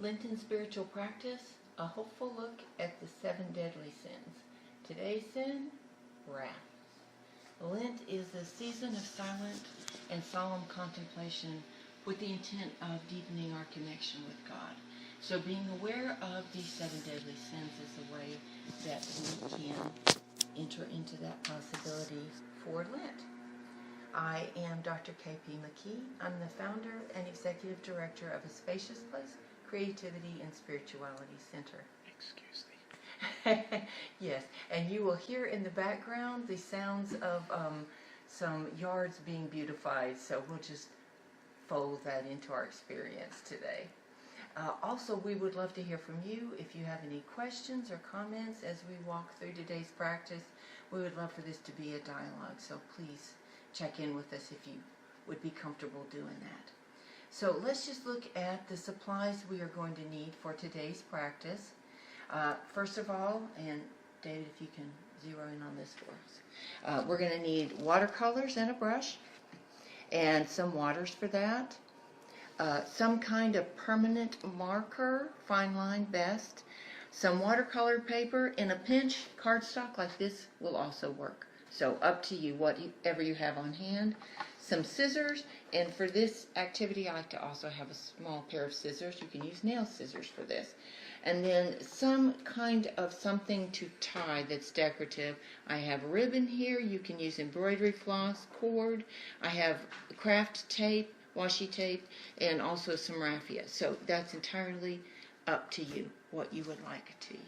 Lenten spiritual practice, a hopeful look at the 7 deadly sins. Today's sin, wrath. Lent is a season of silent and solemn contemplation with the intent of deepening our connection with God. So being aware of these 7 deadly sins is a way that we can enter into that possibility for Lent. I am Dr. K.P. McKee. I'm the founder and executive director of a Spacious Place Creativity and Spirituality Center. Excuse me. Yes, and you will hear in the background the sounds of some yards being beautified, so we'll just fold that into our experience today. Also, we would love to hear from you if you have any questions or comments as we walk through today's practice. We would love for this to be a dialogue, so please check in with us if you would be comfortable doing that. So let's just look at the supplies we are going to need for today's practice. First of all, and David, if you can zero in on this for us, we're going to need watercolors and a brush, and some waters for that. Some kind of permanent marker, fine line best. Some watercolor paper, in a pinch, cardstock like this will also work. So up to you, whatever you have on hand. Some scissors, and for this activity I like to also have a small pair of scissors. You can use nail scissors for this. And then some kind of something to tie that's decorative. I have ribbon here. You can use embroidery floss, cord. I have craft tape, washi tape, and also some raffia. So that's entirely up to you what you would like to use.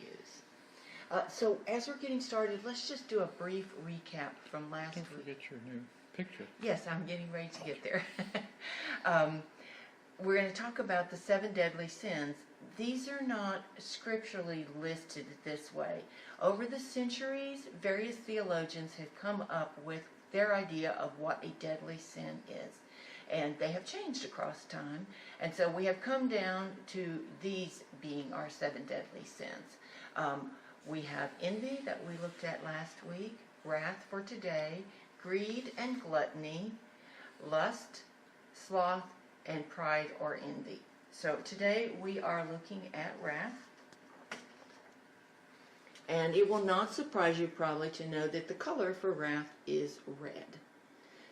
So as we're getting started, let's just do a brief recap from last week. Don't forget your new picture. Yes, I'm getting ready to get there. We're going to talk about the 7 deadly sins. These are not scripturally listed this way. Over the centuries, various theologians have come up with their idea of what a deadly sin is. And they have changed across time. And so we have come down to these being our 7 deadly sins. We have envy that we looked at last week, wrath for today, greed and gluttony, lust, sloth, and pride or envy. So today we are looking at wrath. And it will not surprise you probably to know that the color for wrath is red.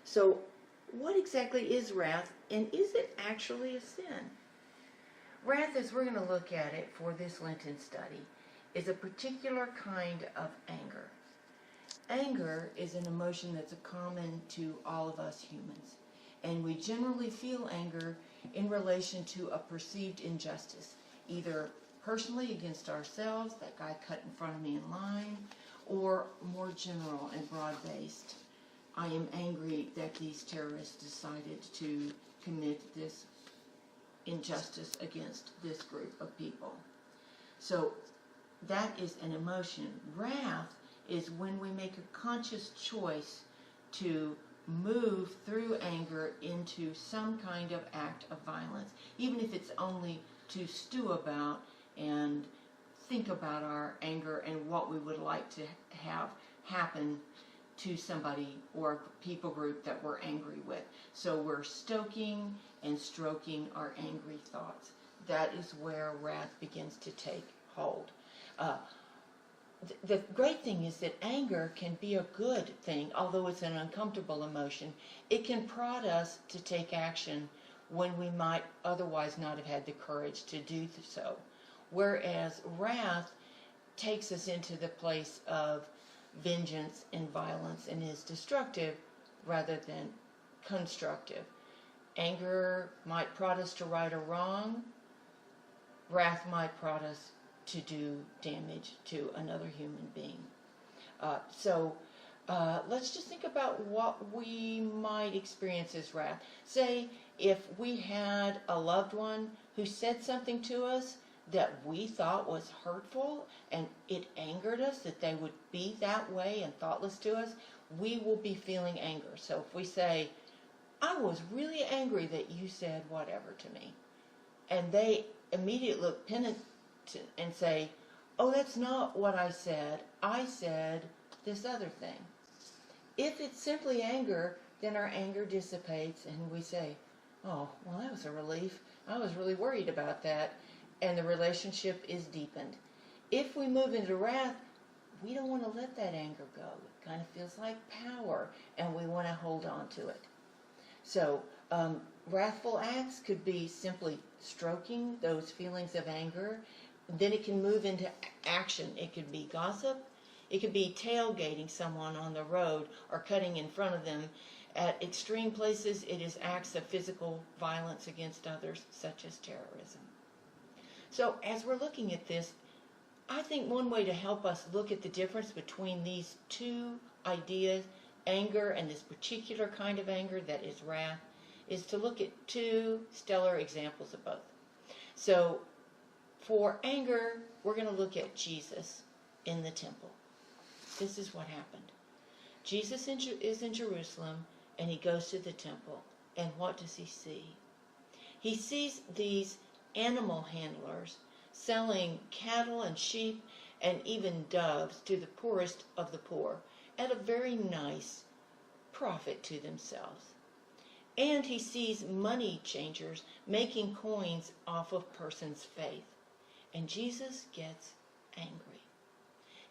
So what exactly is wrath, and is it actually a sin? Wrath, as we're going to look at it for this Lenten study, is a particular kind of anger. Anger is an emotion that's common to all of us humans, and we generally feel anger in relation to a perceived injustice, either personally against ourselves, that guy cut in front of me in line, or more general and broad-based. I am angry that these terrorists decided to commit this injustice against this group of people. So that is an emotion. Wrath is when we make a conscious choice to move through anger into some kind of act of violence, even if it's only to stew about and think about our anger and what we would like to have happen to somebody or people group that we're angry with. So we're stoking and stroking our angry thoughts. That is where wrath begins to take hold. The great thing is that anger can be a good thing, although it's an uncomfortable emotion. It can prod us to take action when we might otherwise not have had the courage to do so. Whereas wrath takes us into the place of vengeance and violence and is destructive rather than constructive. Anger might prod us to right a wrong. Wrath might prod us to do damage to another human being. So let's just think about what we might experience as wrath. Say if we had a loved one who said something to us that we thought was hurtful and it angered us that they would be that way and thoughtless to us, we will be feeling anger. So if we say, I was really angry that you said whatever to me, and they immediately look penitent and say, oh, that's not what I said this other thing. If it's simply anger, then our anger dissipates and we say, oh, well, that was a relief. I was really worried about that. and the relationship is deepened. If we move into wrath, we don't want to let that anger go. It kind of feels like power, and we want to hold on to it. So, wrathful acts could be simply stroking those feelings of anger. Then it can move into action. It could be gossip. It could be tailgating someone on the road or cutting in front of them. At extreme places, it is acts of physical violence against others, such as terrorism. So, as we're looking at this, I think one way to help us look at the difference between these two ideas, anger and this particular kind of anger that is wrath, is to look at two stellar examples of both. So, for anger, we're going to look at Jesus in the temple. This is what happened. Jesus is in Jerusalem, and he goes to the temple. And what does he see? He sees these animal handlers selling cattle and sheep and even doves to the poorest of the poor at a very nice profit to themselves. And he sees money changers making coins off of persons' faith. And Jesus gets angry.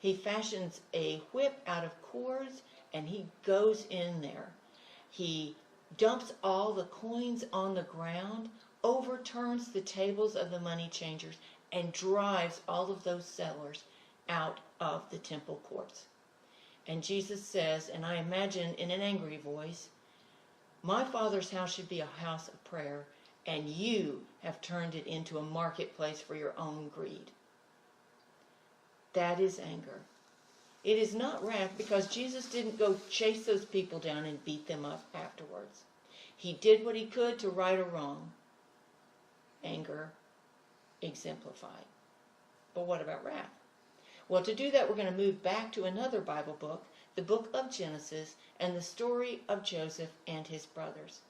He fashions a whip out of cords and he goes in there. He dumps all the coins on the ground, overturns the tables of the money changers, and drives all of those sellers out of the temple courts. And Jesus says, and I imagine in an angry voice, "My Father's house should be a house of prayer, and you have turned it into a marketplace for your own greed." That is anger. It is not wrath, because Jesus didn't go chase those people down and beat them up afterwards. He did what he could to right a wrong. Anger exemplified. But what about wrath? Well, to do that, we're going to move back to another Bible book, the book of Genesis, and the story of Joseph and his brothers.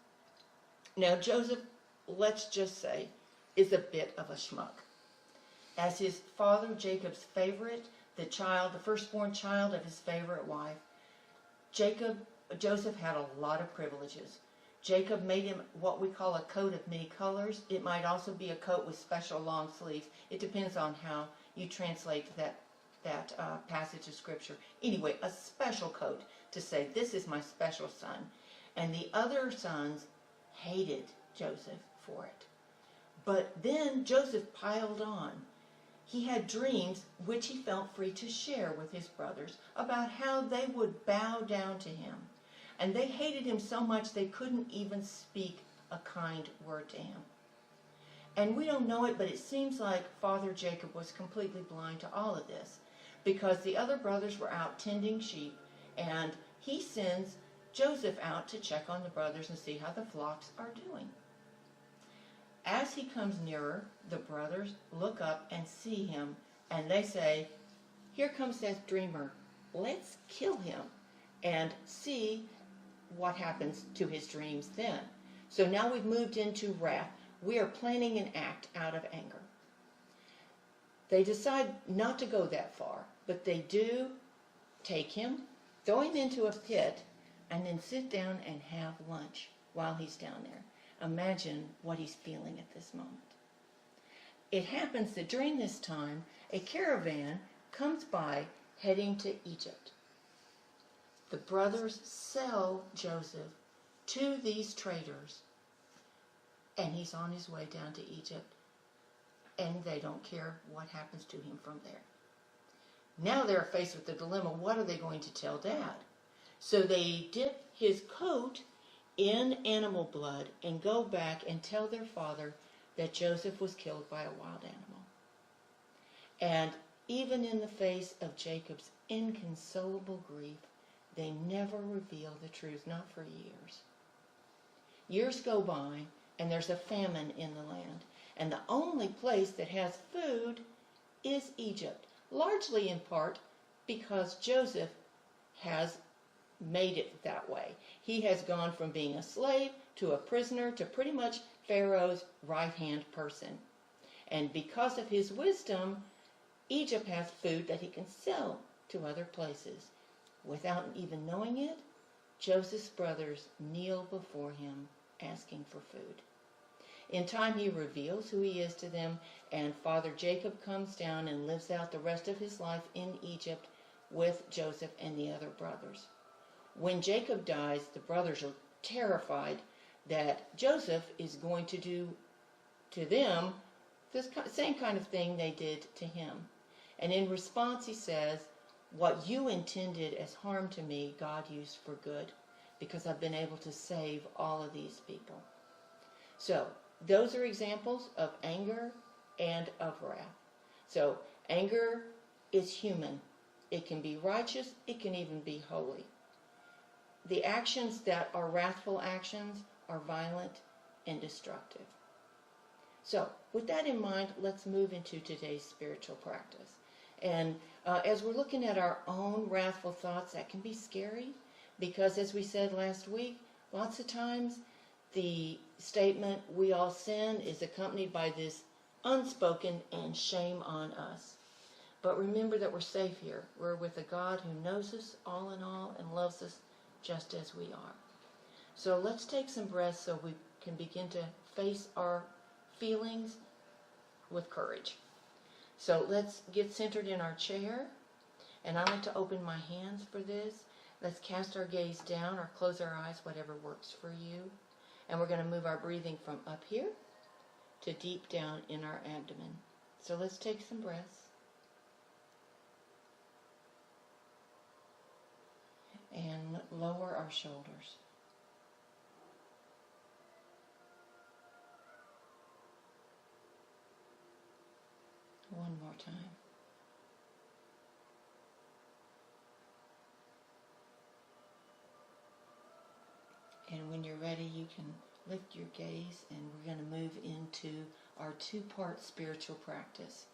Now, Joseph, let's just say, is a bit of a schmuck. As his father Jacob's favorite, the firstborn child of his favorite wife, Joseph had a lot of privileges. Jacob made him what we call a coat of many colors. It might also be a coat with special long sleeves. It depends on how you translate that passage of Scripture. Anyway, a special coat to say, this is my special son. And the other sons hated Joseph for it. But then Joseph piled on. He had dreams which he felt free to share with his brothers about how they would bow down to him. And they hated him so much they couldn't even speak a kind word to him. And we don't know it, but it seems like Father Jacob was completely blind to all of this, because the other brothers were out tending sheep, and he sends Joseph out to check on the brothers and see how the flocks are doing. As he comes nearer, the brothers look up and see him, and they say, "Here comes that dreamer. Let's kill him and see what happens to his dreams then." So now we've moved into wrath. We are planning an act out of anger. They decide not to go that far, but they do take him, throw him into a pit, and then sit down and have lunch while he's down there. Imagine what he's feeling at this moment. It happens that during this time, a caravan comes by heading to Egypt. The brothers sell Joseph to these traders, and he's on his way down to Egypt, and they don't care what happens to him from there. Now they're faced with the dilemma, what are they going to tell Dad? So they dip his coat in animal blood and go back and tell their father that Joseph was killed by a wild animal. And even in the face of Jacob's inconsolable grief, they never reveal the truth, not for years. Years go by, and there's a famine in the land, and the only place that has food is Egypt, largely in part because Joseph has made it that way. He has gone from being a slave to a prisoner to pretty much Pharaoh's right-hand person. And because of his wisdom, Egypt has food that he can sell to other places. Without even knowing it, Joseph's brothers kneel before him asking for food. In time, he reveals who he is to them, and Father Jacob comes down and lives out the rest of his life in Egypt with Joseph and the other brothers. When Jacob dies, the brothers are terrified that Joseph is going to do to them the same kind of thing they did to him. And in response, he says, "What you intended as harm to me, God used for good, because I've been able to save all of these people." So, those are examples of anger and of wrath. So, anger is human. It can be righteous. It can even be holy. The actions that are wrathful actions are violent and destructive. So, with that in mind, let's move into today's spiritual practice. And as we're looking at our own wrathful thoughts, that can be scary because, as we said last week, lots of times the statement, "we all sin," is accompanied by this unspoken and shame on us. But remember that we're safe here. We're with a God who knows us all in all and loves us just as we are. So let's take some breaths so we can begin to face our feelings with courage. So let's get centered in our chair. And I like to open my hands for this. Let's cast our gaze down or close our eyes, whatever works for you. And we're going to move our breathing from up here to deep down in our abdomen. So let's take some breaths. And lower our shoulders. One more time. And when you're ready, you can lift your gaze, and we're going to move into our two-part spiritual practice.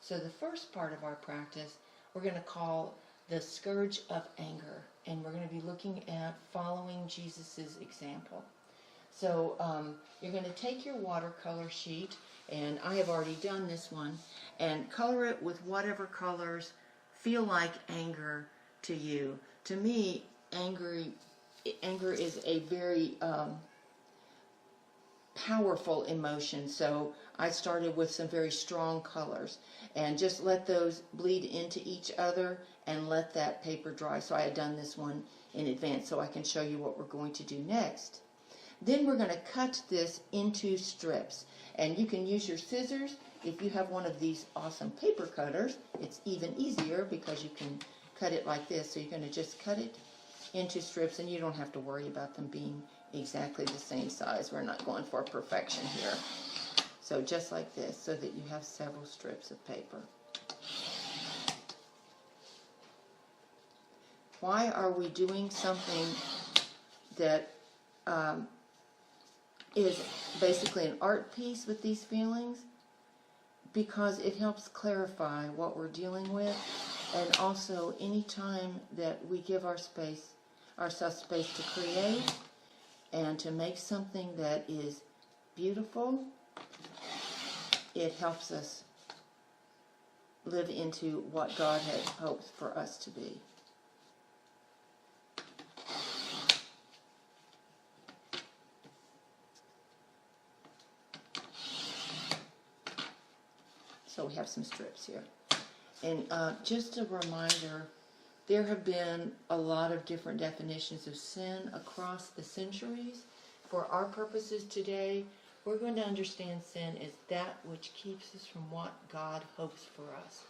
So the first part of our practice, we're going to call the Scourge of Anger, and we're going to be looking at following Jesus' example. So you're going to take your watercolor sheet, and I have already done this one, and color it with whatever colors feel like anger to you. To me, anger is a very powerful emotion, so I started with some very strong colors, and just let those bleed into each other and let that paper dry. So I had done this one in advance so I can show you what we're going to do next. Then we're going to cut this into strips, and you can use your scissors. If you have one of these awesome paper cutters, it's even easier because you can cut it like this. So you're going to just cut it into strips, and you don't have to worry about them being exactly the same size. We're not going for perfection here. So just like this, so that you have several strips of paper. Why are we doing something that is basically an art piece with these feelings? Because it helps clarify what we're dealing with, and also any time that we give ourselves space to create and to make something that is beautiful, it helps us live into what God has hopes for us to be. So we have some strips here. And just a reminder, there have been a lot of different definitions of sin across the centuries. For our purposes today, we're going to understand sin as that which keeps us from what God hopes for us.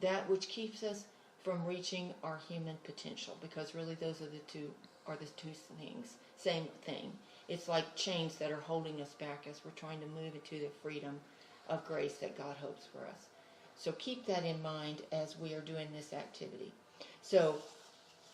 That which keeps us from reaching our human potential, because really those are the two things, same thing. It's like chains that are holding us back as we're trying to move into the freedom of grace that God hopes for us. So keep that in mind as we are doing this activity. So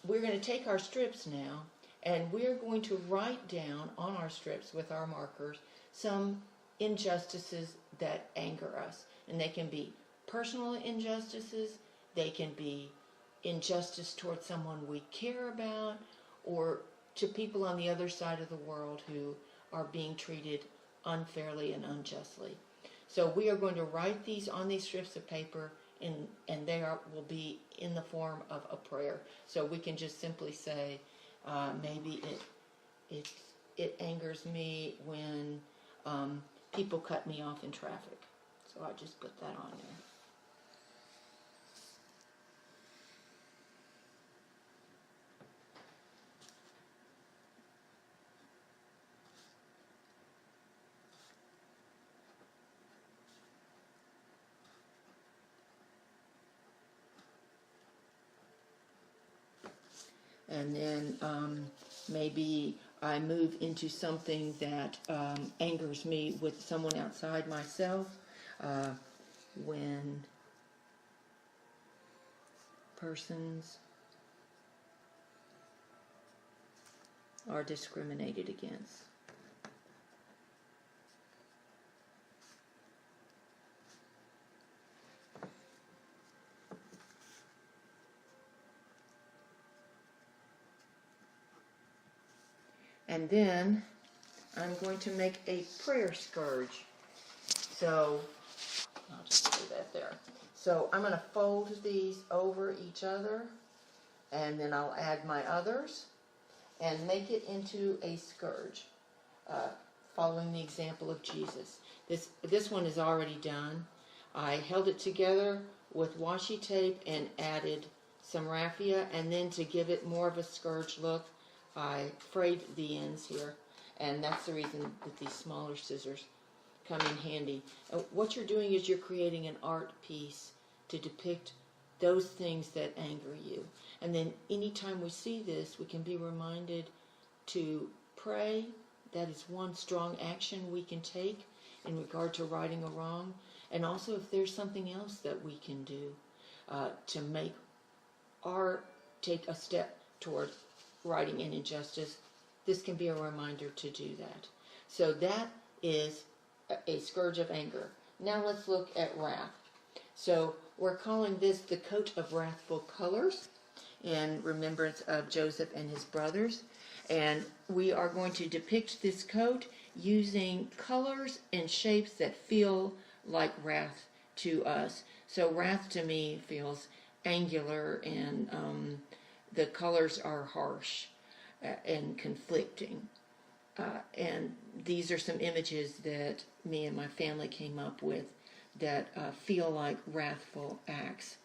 we're going to take our strips now, and we're going to write down on our strips with our markers some injustices that anger us. And they can be personal injustices, they can be injustice towards someone we care about, or to people on the other side of the world who are being treated unfairly and unjustly. So we are going to write these on these strips of paper, and they will be in the form of a prayer. So we can just simply say, maybe it angers me when people cut me off in traffic. So I just put that on there. And then maybe I move into something that angers me with someone outside myself. When persons are discriminated against. And then I'm going to make a prayer scourge. So I'll just do that there. So I'm going to fold these over each other, and then I'll add my others and make it into a scourge, following the example of Jesus. This one is already done. I held it together with washi tape and added some raffia, and then to give it more of a scourge look, I frayed the ends here, and that's the reason that these smaller scissors come in handy. What you're doing is you're creating an art piece to depict those things that anger you. And then anytime we see this, we can be reminded to pray. That is one strong action we can take in regard to righting a wrong. And also if there's something else that we can do to take a step toward righting an injustice, this can be a reminder to do that. So that is a scourge of anger. Now let's look at wrath. So we're calling this the coat of wrathful colors in remembrance of Joseph and his brothers. And we are going to depict this coat using colors and shapes that feel like wrath to us. So wrath to me feels angular, and the colors are harsh and conflicting. And these are some images that me and my family came up with that feel like wrathful acts.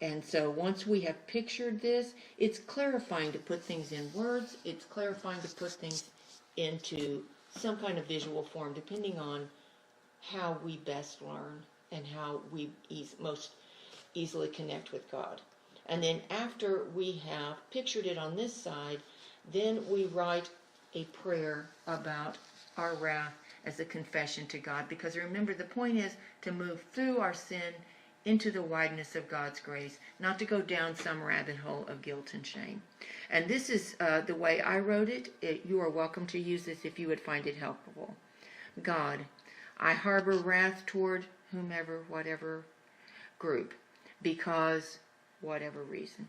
And so once we have pictured this, it's clarifying to put things in words. It's clarifying to put things into some kind of visual form, depending on how we best learn and how we most easily connect with God. And then after we have pictured it on this side, then we write a prayer about our wrath as a confession to God. Because remember, the point is to move through our sin into the wideness of God's grace, not to go down some rabbit hole of guilt and shame. And this is the way I wrote it. You are welcome to use this if you would find it helpful. God, I harbor wrath toward whomever, whatever group, because whatever reason.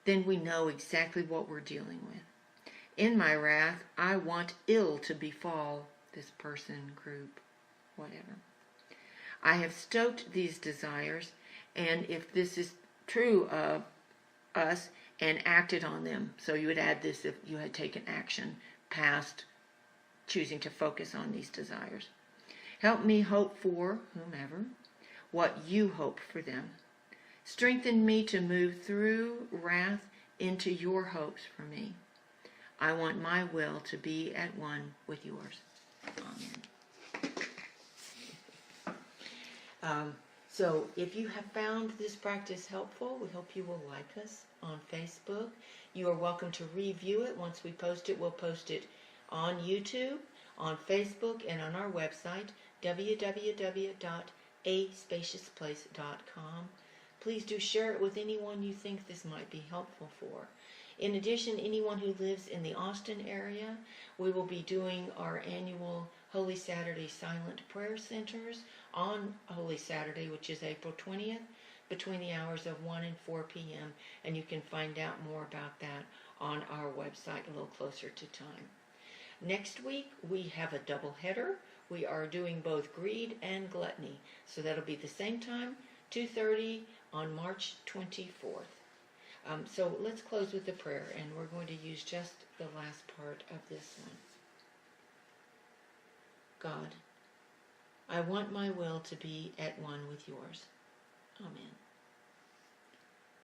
Then we know exactly what we're dealing with. In my wrath, I want ill to befall this person, group, whatever. I have stoked these desires, and if this is true of us, and acted on them. So you would add this if you had taken action past choosing to focus on these desires. Help me hope for whomever what you hope for them. Strengthen me to move through wrath into your hopes for me. I want my will to be at one with yours. Amen. So if you have found this practice helpful, we hope you will like us on Facebook. You are welcome to review it. Once we post it, we'll post it on YouTube, on Facebook, and on our website, www.aspaciousplace.com. Please do share it with anyone you think this might be helpful for. In addition, anyone who lives in the Austin area, we will be doing our annual Holy Saturday Silent Prayer Centers on Holy Saturday, which is April 20th, between the hours of 1 and 4 p.m. And you can find out more about that on our website a little closer to time. Next week, we have a double header. We are doing both greed and gluttony. So that'll be the same time, 2:30 on March 24th. So let's close with a prayer, and we're going to use just the last part of this one. God, I want my will to be at one with yours.